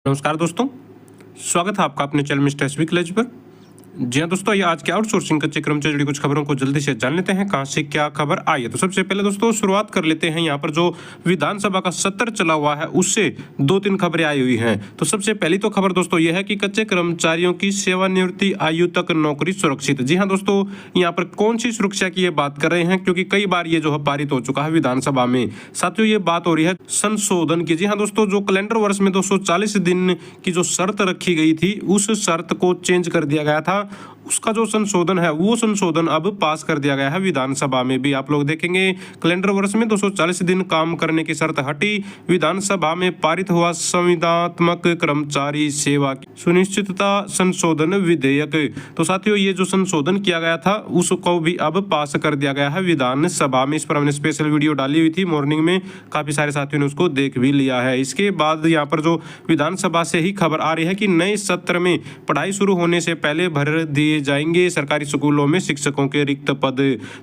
नमस्कार दोस्तों, स्वागत है आपका अपने चैनल मिस्टर एसवी कॉलेज पर। जी हाँ दोस्तों, ये आज के आउटसोर्सिंग कच्चे क्रम से जुड़ी कुछ खबरों को जल्दी से जान लेते हैं कहाँ से क्या खबर आई है। तो सबसे पहले दोस्तों शुरुआत कर लेते हैं। यहाँ पर जो विधानसभा का सत्र चला हुआ है उससे 2-3 खबरें आई हुई हैं। तो सबसे पहली तो खबर दोस्तों यह है कि कच्चे कर्मचारियों की सेवानिवृत्ति आयु तक नौकरी सुरक्षित। जी हाँ दोस्तों, यहाँ पर कौन सी सुरक्षा की ये बात कर रहे हैं, क्योंकि कई बार ये जो है पारित हो चुका है विधानसभा में। साथियों ये बात हो रही है संशोधन की। जी हाँ दोस्तों, जो कैलेंडर वर्ष में 240 दिन की जो शर्त रखी गई थी उस शर्त को चेंज कर दिया गया था। उसका जो संशोधन है वो संशोधन अब पास कर दिया गया है विधानसभा में भी। आप लोग देखेंगे कैलेंडर वर्ष में 240 दिन काम करने की शर्त हटी। विधानसभा में पारित हुआ संविदात्मक कर्मचारी सेवा सुनिश्चितता संशोधन विधेयक। तो साथियों ये जो संशोधन किया गया था उसको भी अब पास कर दिया गया है विधानसभा में। इस पर हमने स्पेशल वीडियो डाली हुई थी मॉर्निंग में, काफी सारे साथियों ने उसको देख भी लिया है। इसके बाद यहाँ पर जो विधानसभा से ही खबर आ रही है कि नए सत्र में पढ़ाई शुरू होने से पहले भर दिए जाएंगे सरकारी स्कूलों में शिक्षकों के रिक्त पद।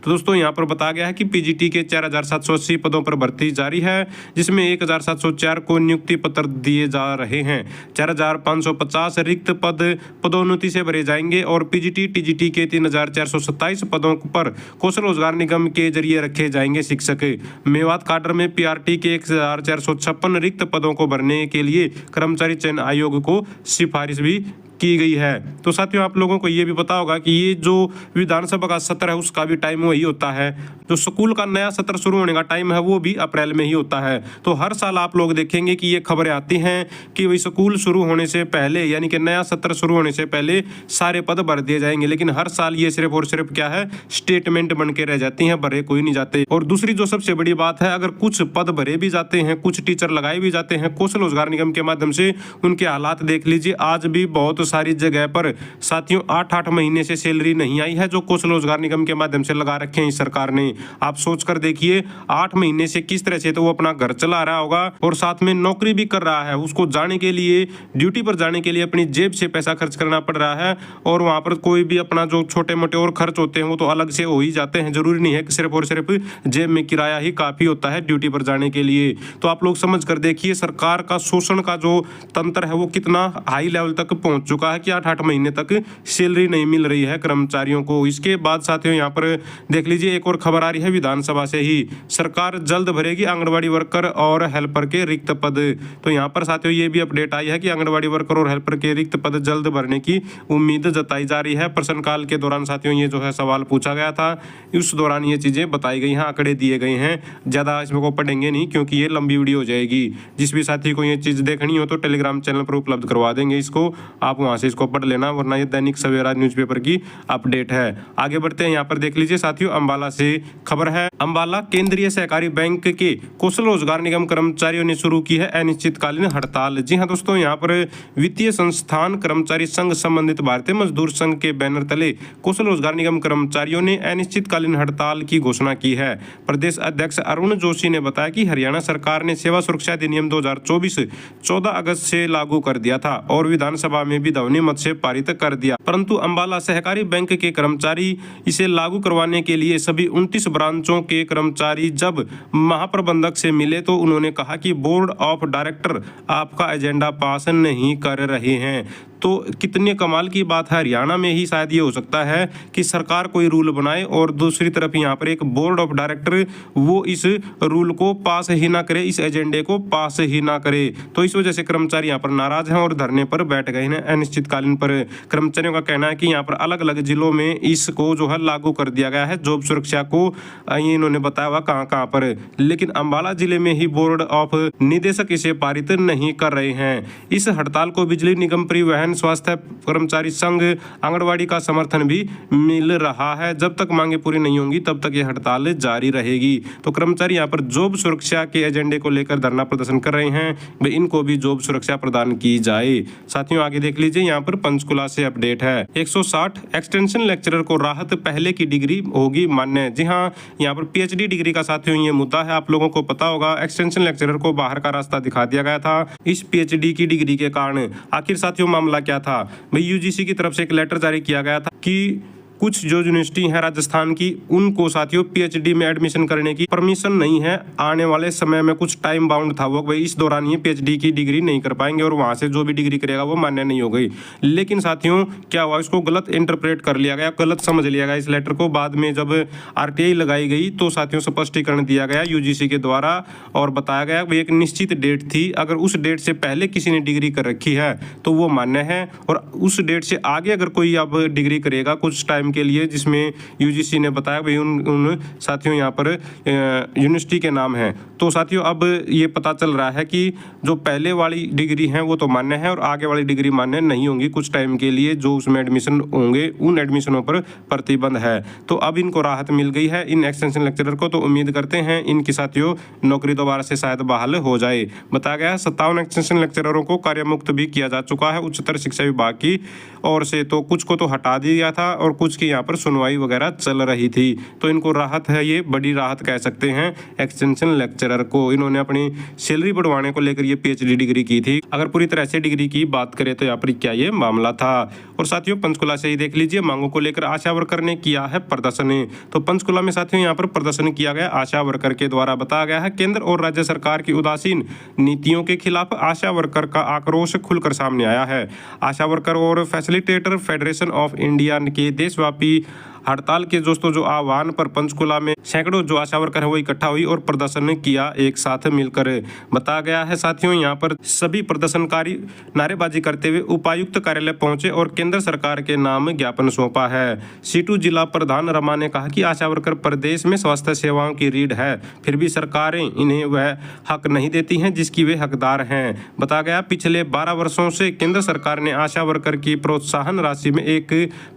तो दोस्तों यहाँ पर बताया गया है कि पीजीटी के 4780 पदों पर भर्ती जारी है, जिसमें 1704 को नियुक्ति पत्र दिए जा रहे हैं। 4550 रिक्त पद पदोन्नति से भरे जाएंगे और पीजीटी टीजीटी के 3427 पदों पर कौशल रोजगार निगम के जरिए रखे जाएंगे शिक्षक। मेवात काडर में पीआरटी के 1456 रिक्त पदों को भरने के लिए कर्मचारी चयन आयोग को सिफारिश भी की गई है। तो साथियों आप लोगों को ये भी पता होगा कि ये जो विधानसभा का सत्र है उसका भी टाइम वही होता है। जो स्कूल का नया सत्र शुरू होने का टाइम है वो भी अप्रैल में ही होता है। तो हर साल आप लोग देखेंगे कि ये खबरें आती हैं कि वही स्कूल शुरू होने से पहले यानी कि नया सत्र शुरू होने से पहले सारे पद भर दिए जाएंगे। लेकिन हर साल ये सिर्फ और सिर्फ क्या है, स्टेटमेंट बन के रह जाती हैं, भरे कोई नहीं जाते। और दूसरी जो सबसे बड़ी बात है, अगर कुछ पद भरे भी जाते हैं, कुछ टीचर लगाए भी जाते हैं कौशल रोजगार निगम के माध्यम से, उनके हालात देख लीजिए। आज भी बहुत सारी जगह पर साथियों 8-8 महीने से सैलरी नहीं आई है जो कौशल रोजगार निगम के माध्यम से लगा रखे हैं इस सरकार ने। आप सोचकर देखिए 8 महीने से किस तरह से तो वो अपना घर चला रहा होगा और साथ में नौकरी भी कर रहा है। उसको जाने के लिए, ड्यूटी पर जाने के लिए अपनी जेब से पैसा खर्च करना पड़ रहा है। और वहां पर कोई भी अपना जो छोटे मोटे और खर्च होते हैं वो तो अलग से हो ही जाते हैं। जरूरी नहीं है कि सिर्फ और सिर्फ जेब में किराया ही काफी होता है ड्यूटी पर जाने के लिए। तो आप लोग समझ कर देखिए सरकार का शोषण का जो तंत्र है वो कितना हाई लेवल तक पहुंच चुका है कि 8-8 महीने तक सैलरी नहीं मिल रही है कर्मचारियों को। इसके बाद साथियों यहाँ पर देख लीजिए एक और खबर आ रही है विधानसभा से ही, सरकार जल्द भरेगी आंगनबाड़ी वर्कर और हेल्पर के रिक्त पद। तो यहाँ पर साथियों ये भी अपडेट आई है कि आंगनबाड़ी वर्कर और हेल्पर के रिक्त पद जल्द भरने की उम्मीद जताई जा रही है। प्रश्नकाल के दौरान साथियों ये जो है सवाल पूछा गया था, उस दौरान ये चीजें बताई गई हैं, आंकड़े दिए गए हैं। ज्यादा इसमें को पढ़ेंगे नहीं क्योंकि ये लंबी वीडियो हो जाएगी। जिस भी साथी को ये चीज देखनी हो तो टेलीग्राम चैनल पर उपलब्ध करवा देंगे इसको, आप वहां से इसको पढ़ लेना, वरना ये दैनिक सवेरा न्यूज़पेपर की अपडेट है। आगे बढ़ते हैं, यहाँ पर देख लीजिए साथियों अंबाला से खबर है। अंबाला केंद्रीय सहकारी बैंक के कौशल रोजगार निगम कर्मचारियों ने शुरू की है अनिश्चितकालीन हड़ताल। जी हाँ दोस्तों, यहाँ पर वित्तीय संस्थान कर्मचारी संघ संबंधित भारतीय मजदूर संघ के बैनर तले कौशल रोजगार निगम कर्मचारियों ने अनिश्चितकालीन हड़ताल की घोषणा की है। प्रदेश अध्यक्ष अरुण जोशी ने बताया कि हरियाणा सरकार ने सेवा सुरक्षा अधिनियम 2024 14 अगस्त से लागू कर दिया था और विधानसभा में भी ध्वनि मत से पारित कर दिया, परंतु अंबाला सहकारी बैंक के कर्मचारी इसे लागू करवाने के लिए सभी 29 ब्रांचों के कर्मचारी जब महाप्रबंधक से मिले तो उन्होंने कहा कि बोर्ड ऑफ डायरेक्टर आपका एजेंडा पास नहीं कर रहे हैं। तो कितने कमाल की बात है, हरियाणा में ही शायद ये हो सकता है कि सरकार कोई रूल बनाए और दूसरी तरफ यहाँ पर एक बोर्ड ऑफ डायरेक्टर वो इस रूल को पास ही ना करे, इस एजेंडे को पास ही ना करे। तो इस वजह से कर्मचारी यहाँ पर नाराज हैं और धरने पर बैठ गए हैं अनिश्चितकालीन पर। कर्मचारियों का कहना है कि यहाँ पर अलग अलग जिलों में इसको जो है लागू कर दिया गया है, जॉब सुरक्षा को ये इन्होंने बताया हुआ कहाँ पर, लेकिन अंबाला जिले में ही बोर्ड ऑफ निदेशक इसे पारित नहीं कर रहे हैं। इस हड़ताल को बिजली निगम, परिवहन, स्वास्थ्य कर्मचारी संघ, आंगनबाड़ी का समर्थन भी मिल रहा है। जब तक मांगे पूरी नहीं होंगी तब तक ये हड़ताल जारी रहेगी। तो कर्मचारी यहाँ पर जॉब सुरक्षा के एजेंडे को लेकर धरना प्रदर्शन कर रहे हैं, भाई इनको भी जॉब सुरक्षा प्रदान की जाए। साथियों आगे देख लीजिए, यहाँ पर पंचकुला से अपडेट है। 160 एक्सटेंशन लेक्चरर को राहत, पहले की डिग्री होगी मान्य। जी हाँ, यहाँ पर पीएचडी डिग्री का साथियों ये मुद्दा है। आप लोगों को पता होगा एक्सटेंशन लेक्चरर को बाहर का रास्ता दिखा दिया गया था इस पीएचडी की डिग्री के कारण। आखिर साथियों मामला क्या था, भाई यूजीसी की तरफ से एक लेटर जारी किया गया था कि कुछ जो यूनिवर्सिटी है राजस्थान की, उनको साथियों पीएचडी में एडमिशन करने की परमिशन नहीं है। आने वाले समय में कुछ टाइम बाउंड था वो, भाई इस दौरान ये पीएचडी की डिग्री नहीं कर पाएंगे और वहां से जो भी डिग्री करेगा वो मान्य नहीं हो गई। लेकिन साथियों क्या हुआ, इसको गलत इंटरप्रेट कर लिया गया, गलत समझ लिया गया इस लेटर को। बाद में जब आरटीआई लगाई गई तो साथियों स्पष्टीकरण दिया गया यूजीसी के द्वारा और बताया गया कि एक निश्चित डेट थी, अगर उस डेट से पहले किसी ने डिग्री कर रखी है तो वो मान्य है, और उस डेट से आगे अगर कोई अब डिग्री करेगा कुछ टाइम के लिए, जिसमें यूजीसी ने बताया भाई उन साथियों यहाँ पर यूनिवर्सिटी के नाम है, तो साथियों अब ये पता चल रहा है कि जो पहले वाली डिग्री है वो तो मान्य है और आगे वाली डिग्री मान्य नहीं होंगी कुछ टाइम के लिए। जो उसमें एडमिशन होंगे उन एडमिशनों पर प्रतिबंध है। तो अब इनको राहत मिल गई है इन एक्सटेंशन लेक्चरर को, तो उम्मीद करते हैं इनकी साथियों नौकरी दोबारा से शायद बहाल हो जाए। बताया गया है 57 एक्सटेंशन लेक्चररों को कार्यमुक्त भी किया जा चुका है उच्चतर शिक्षा विभाग की ओर से। तो कुछ को तो हटा दिया था और कुछ की यहाँ पर सुनवाई वगैरह चल रही थी, तो इनको राहत है, ये बड़ी राहत कह सकते हैं एक्सटेंशन लेक्चरर को। इन्होंने अपनी सैलरी बढ़वाने को लेकर ये पीएचडी डिग्री की थी। अगर पूरी तरह से डिग्री की बात करें तो यहाँ पर क्या ये मामला था। और साथियों पंचकुला से ही देख लीजिए, मांगों को लेकर आशा वर्कर ने किया है प्रदर्शन। तो पंचकुला में साथियों यहाँ पर प्रदर्शन किया गया आशा वर्कर के द्वारा। बताया गया है केंद्र और राज्य सरकार की उदासीन नीतियों के खिलाफ आशा वर्कर का आक्रोश खुलकर सामने आया है। आशा वर्कर और फैसिलिटेटर फेडरेशन ऑफ इंडिया के देशव्यापी हड़ताल के दोस्तों जो आह्वान पर पंचकुला में सैकड़ों जो आशा वर्कर है वो इकट्ठा हुई और प्रदर्शन किया एक साथ मिलकर। बताया गया है साथियों यहाँ पर सभी प्रदर्शनकारी नारेबाजी करते हुए उपायुक्त कार्यालय पहुंचे और केंद्र सरकार के नाम ज्ञापन सौंपा है। सीटू जिला प्रधान रमा ने कहा कि आशा वर्कर प्रदेश में स्वास्थ्य सेवाओं की रीढ़ है, फिर भी सरकारें इन्हें वह हक नहीं देती हैं जिसकी वे हकदार हैं। बताया गया पिछले 12 वर्षों से केंद्र सरकार ने आशा वर्कर की प्रोत्साहन राशि में एक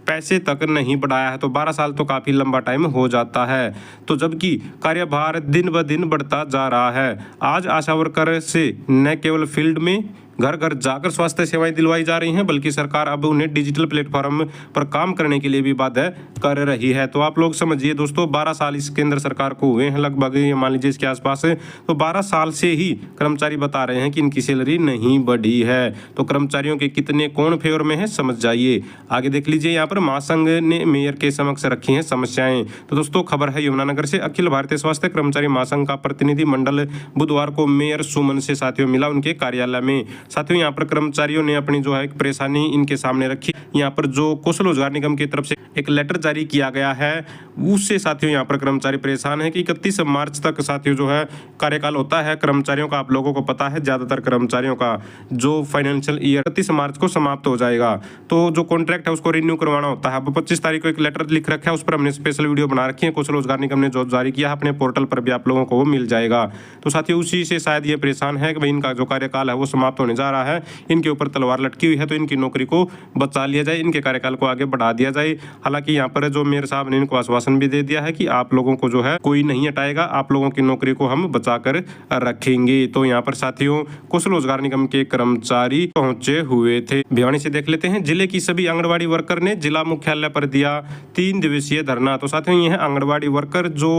पैसे तक नहीं बढ़ाया है। तो 12 साल तो काफी लंबा टाइम हो जाता है। तो जबकि कार्यभार दिन ब दिन बढ़ता जा रहा है। आज आशा वर्कर से न केवल फील्ड में घर घर जाकर स्वास्थ्य सेवाएं दिलवाई जा रही हैं, बल्कि सरकार अब उन्हें डिजिटल प्लेटफॉर्म पर काम करने के लिए भी बाध्य कर रही है। तो आप लोग समझिए दोस्तों 12 साल इस केंद्र सरकार को हुए हैं लगभग, ये मान लीजिए इसके आसपास। तो 12 साल से ही कर्मचारी बता रहे हैं कि इनकी सैलरी नहीं बढ़ी है। तो कर्मचारियों के कितने कौन फेवर में है समझ जाइए। आगे देख लीजिए यहाँ पर महासंघ ने मेयर के समक्ष रखी हैं समस्याएं। तो दोस्तों खबर है यमुनानगर से, अखिल भारतीय स्वास्थ्य कर्मचारी महासंघ का प्रतिनिधि मंडल बुधवार को मेयर सुमन से साथियों मिला उनके कार्यालय में। साथियों यहाँ पर कर्मचारियों ने अपनी जो है एक परेशानी इनके सामने रखी। यहाँ पर जो कौशल रोजगार निगम की तरफ से एक लेटर जारी किया गया है उससे साथियों यहाँ पर कर्मचारी परेशान है कि 31 मार्च तक साथियों जो है कार्यकाल होता है कर्मचारियों का। आप लोगों को पता है ज्यादातर कर्मचारियों का जो फाइनेंशियल ईयर 31 मार्च को समाप्त हो जाएगा, तो जो कॉन्ट्रैक्ट है उसको रिन्यू करवाना होता है। अब 25 तारीख को एक लेटर लिख रखा है, उस पर हमने स्पेशल वीडियो बना रखी है, कौशल रोजगार निगम ने जो जारी किया है अपने पोर्टल पर भी आप लोगों को वो मिल जाएगा। तो साथियों उसी से शायद ये परेशान है कि भाई इनका जो कार्यकाल है वो समाप्त होने जा रहा है, इनके ऊपर तलवार लटकी हुई है, तो इनकी नौकरी को बचा लिया जाए, इनके कार्यकाल को आगे बढ़ा दिया जाए। हालांकि यहाँ पर जो मेयर साहब ने इनको आश्वासन भी दे दिया है कि आप लोगों को जो है कोई नहीं हटाएगा, आप लोगों की नौकरी को हम बचाकर रखेंगे। तो यहाँ पर साथियों कौशल रोजगार निगम के कर्मचारी पहुंचे हुए थे। भिवानी से देख लेते हैं, जिले की सभी आंगनबाड़ी वर्कर ने जिला मुख्यालय पर दिया 3 दिवसीय धरना। तो साथियों ये है आंगनबाड़ी वर्कर जो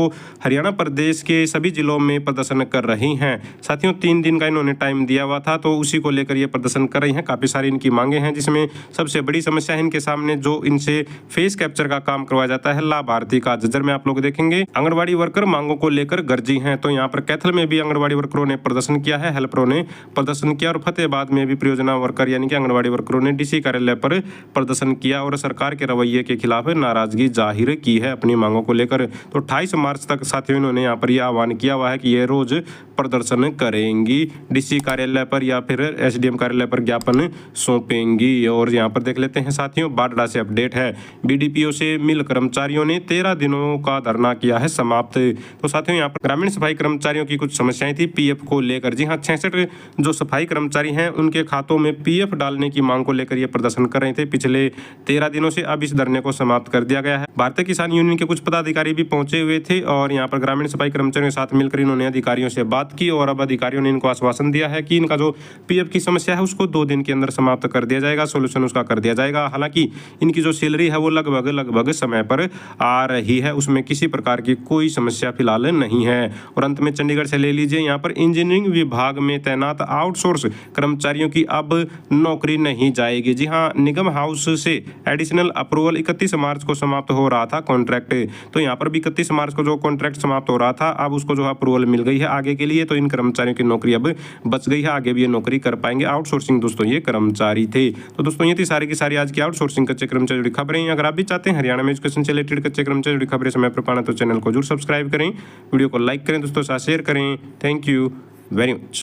हरियाणा प्रदेश के सभी जिलों में प्रदर्शन कर रही हैं। साथियों 3 दिन का इन्होंने टाइम दिया हुआ था, तो उसी को लेकर ये प्रदर्शन कर रही हैं। काफी सारी इनकी मांगे हैं, जिसमें सबसे बड़ी समस्या है इनके सामने जो इनसे फेस कैप्चर का काम करवाया जाता है लाभार्थी का। जज्जर में आप लोग देखेंगे आंगनबाड़ी वर्कर मांगों को लेकर गरजी हैं। तो यहाँ पर कैथल में भी आंगनबाड़ी वर्करों ने प्रदर्शन किया है, हेल्परों ने प्रदर्शन किया, और फतेहाबाद में भी परियोजना वर्कर यानी कि आंगनबाड़ी वर्करों ने डीसी कार्यालय पर प्रदर्शन किया और सरकार के रवैये के खिलाफ नाराजगी जाहिर की है अपनी मांगों को लेकर। तो 28 मार्च तक साथियों इन्होंने यहाँ पर यह आह्वान किया हुआ है कि ये रोज प्रदर्शन करेंगी, डीसी कार्यालय पर या फिर एसडीएम कार्यालय पर ज्ञापन सौंपेंगी। और यहाँ पर देख लेते हैं साथियों बाडरा से अपडेट है, बीडीपीओ से मिल कर्मचारियों ने 13 दिनों का धरना किया है समाप्त। तो साथियों यहाँ पर ग्रामीण सफाई कर्मचारियों की कुछ समस्याएं थी पीएफ को लेकर। जी हाँ, 66 जो सफाई कर्मचारी हैं उनके खातों में पीएफ डालने की मांग को लेकर ये प्रदर्शन कर रहे थे पिछले 13 दिनों से। अब इस धरने को समाप्त कर दिया गया है। भारतीय किसान यूनियन के कुछ पदाधिकारी भी पहुंचे हुए थे और यहाँ पर ग्रामीण सफाई कर्मचारियों के साथ मिलकर इन्होंने अधिकारियों से बात की और अब अधिकारियों ने इनको आश्वासन दिया है कि इनका जो पीएफ की समस्या है उसको 2 दिन के अंदर समाप्त कर दिया जाएगा, सोल्यूशन उसका कर दिया जाएगा। हालांकि इनकी जो सैलरी है वो लगभग लगभग समय पर आ रही है, उसमें किसी प्रकार की कोई समस्या फिलहाल नहीं है। और अंत में चंडीगढ़ से ले लीजिए, यहाँ पर इंजीनियरिंग विभाग में तैनात आउटसोर्स कर्मचारियों की अब नौकरी नहीं जाएगी। जी हाँ, निगम हाउस से एडिशनल अप्रूवल 31 मार्च को समाप्त हो रहा था कॉन्ट्रैक्ट, तो यहाँ पर भी 31 मार्च को जो कॉन्ट्रैक्ट समाप्त हो रहा था, अब उसको जो अप्रूवल मिल गई है आगे के लिए, तो इन कर्मचारियों की नौकरी अब बच गई है, आगे भी ये नौकरी कर पाएंगे। आउटसोर्सिंग दोस्तों ये कर्मचारी थे। तो दोस्तों ये थी सारी की सारी आज की आउटसोर्सिंग कच्चे कर्मचारी जुड़ी खबरें। अगर आप भी चाहते हैं हरियाणा में एजुकेशन से रिलेटेड कच्चे कर्मचारी जुड़ी खबरें समय पर पाना, तो चैनल को जरूर सब्सक्राइब करें, वीडियो को लाइक करें, दोस्तों साथ शेयर करें। Thank you very much.